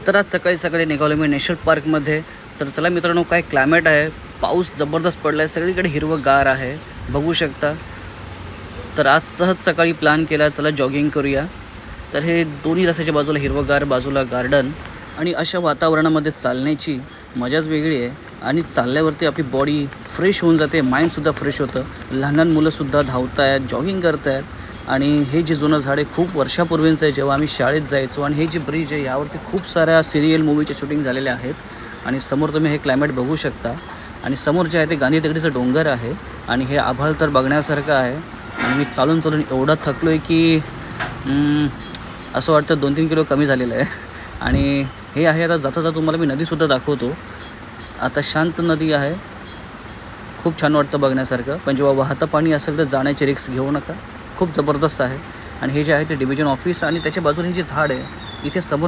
तर आज सकाळी सकाळी निघालो मी नॅशनल पार्कमध्ये. तर चला मित्रांनो, काय क्लायमेट आहे, पाऊस जबरदस्त पडला आहे, सगळीकडे हिरवंगार आहे, बघू शकता. तर आज सहज सकाळी प्लॅन केला, चला जॉगिंग करूया. तर हे दोन्ही रस्त्याच्या बाजूला हिरवंगार, बाजूला गार्डन, आणि अशा वातावरणामध्ये चालण्याची मजाच वेगळी आहे. आणि चालल्यावरती आपली बॉडी फ्रेश होऊन जाते, माइंडसुद्धा फ्रेश होतं. लहान लहान मुलंसुद्धा धावत आहेत, जॉगिंग करत आहेत. आणि हे जे जुनं झाड आहे खूप वर्षापूर्वीचं आहे, जेव्हा आम्ही शाळेत जायचो. आणि हे जे ब्रिज आहे यावरती खूप साऱ्या सिरियल मूवीच्या शूटिंग झालेल्या आहेत. आणि समोर तुम्ही हे क्लायमेट बघू शकता. आणि समोर जे आहे ते गांधी दगडीचं डोंगर आहे. आणि हे आभाळ तर बघण्यासारखं आहे. आणि मी चालून चालून एवढा थकलो आहे की असं वाटतं 2-3 किलो कमी झालेलं आहे. आणि हे आहे, आता जाता जाता तुम्हाला मी नदीसुद्धा दाखवतो. आता शांत नदी आहे, खूप छान वाटतं बघण्यासारखं. पण जेव्हा वाहतं पाणी असेल तर जाण्याची रिस्क घेऊ नका, खूप जबरदस्त आहे. आणि हे जे आहे ते डिव्हिजन ऑफिस, आणि त्याच्या बाजूला हे जे झाड आहे इथे समोर